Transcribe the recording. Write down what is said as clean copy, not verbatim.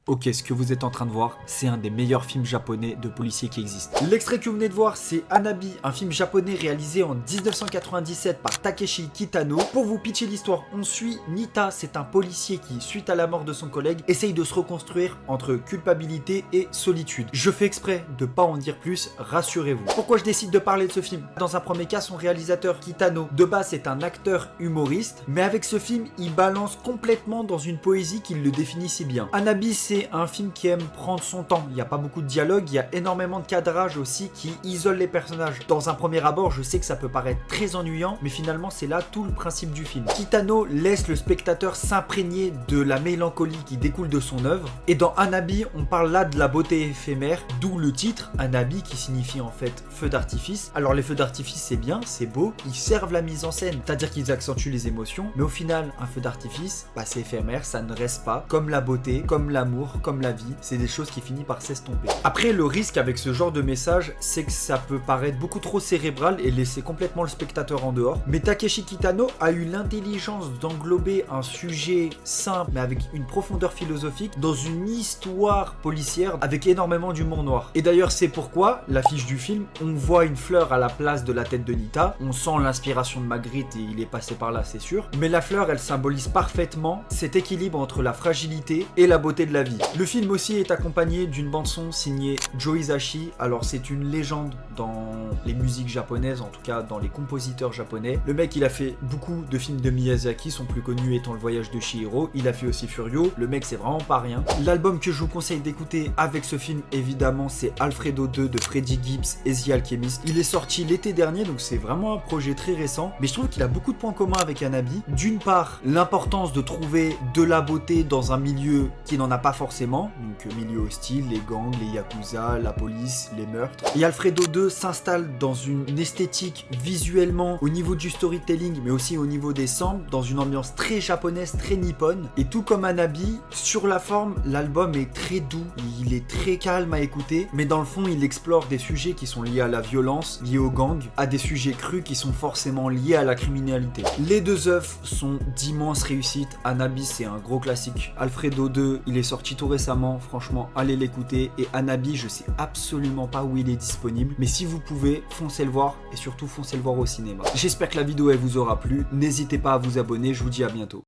Ok, ce que vous êtes en train de voir, c'est un des meilleurs films japonais de policiers qui existent. L'extrait que vous venez de voir, c'est Hanabi, un film japonais réalisé en 1997 par Takeshi Kitano. Pour vous pitcher l'histoire, on suit Nita, c'est un policier qui, suite à la mort de son collègue, essaye de se reconstruire entre culpabilité et solitude. Je fais exprès de pas en dire plus, rassurez-vous. Pourquoi je décide de parler de ce film? Dans un premier cas, son réalisateur Kitano, de base c'est un acteur humoriste, mais avec ce film, il balance complètement dans une poésie qui le définit si bien. Hanabi, c'est un film qui aime prendre son temps, il n'y a pas beaucoup de dialogue, il y a énormément de cadrage aussi qui isole les personnages. Dans un premier abord, je sais que ça peut paraître très ennuyant, mais finalement c'est là tout le principe du film. Kitano laisse le spectateur s'imprégner de la mélancolie qui découle de son œuvre, et dans Hanabi, on parle là de la beauté éphémère, d'où le titre, Hanabi, qui signifie en fait feu d'artifice. Alors les feux d'artifice c'est bien, c'est beau, ils servent la mise en scène, c'est-à-dire qu'ils accentuent les émotions, mais au final, un feu d'artifice, c'est éphémère, ça ne reste pas, comme la beauté, comme l'amour, comme la vie, c'est des choses qui finissent par s'estomper. Après, le risque avec ce genre de message, c'est que ça peut paraître beaucoup trop cérébral et laisser complètement le spectateur en dehors. Mais Takeshi Kitano a eu l'intelligence d'englober un sujet simple, mais avec une profondeur philosophique, dans une histoire policière avec énormément d'humour noir. Et d'ailleurs, c'est pourquoi, l'affiche du film, on voit une fleur à la place de la tête de Nita, on sent l'inspiration de Magritte et il est passé par là, c'est sûr. Mais la fleur, elle symbolise parfaitement cet équilibre entre la fragilité et la beauté de la vie. Le film aussi est accompagné d'une bande-son signée Joe Hisaishi. Alors c'est une légende dans les musiques japonaises, en tout cas dans les compositeurs japonais. Le mec, il a fait beaucoup de films de Miyazaki, son plus connu étant Le Voyage de Chihiro. Il a fait aussi Furio. Le mec, c'est vraiment pas rien. L'album que je vous conseille d'écouter avec ce film, évidemment, c'est Alfredo 2 de Freddie Gibbs et The Alchemist. Il est sorti l'été dernier, donc c'est vraiment un projet très récent. Mais je trouve qu'il a beaucoup de points communs avec Hanabi. D'une part, l'importance de trouver de la beauté dans un milieu qui n'en a pas forcément, donc milieu hostile, les gangs, les yakuza, la police, les meurtres. Et Alfredo 2 s'installe dans une esthétique visuellement au niveau du storytelling, mais aussi au niveau des samples, dans une ambiance très japonaise, très nippone. Et tout comme Hanabi, sur la forme, l'album est très doux, il est très calme à écouter, mais dans le fond, il explore des sujets qui sont liés à la violence, liés aux gangs, à des sujets crus qui sont forcément liés à la criminalité. Les deux œuvres sont d'immenses réussites. Hanabi, c'est un gros classique. Alfredo 2, il est sorti tout récemment, franchement, allez l'écouter. Et Hanabi, je sais absolument pas où il est disponible, mais si vous pouvez, foncez le voir et surtout foncez le voir au cinéma. J'espère que la vidéo elle vous aura plu. N'hésitez pas à vous abonner, je vous dis à bientôt.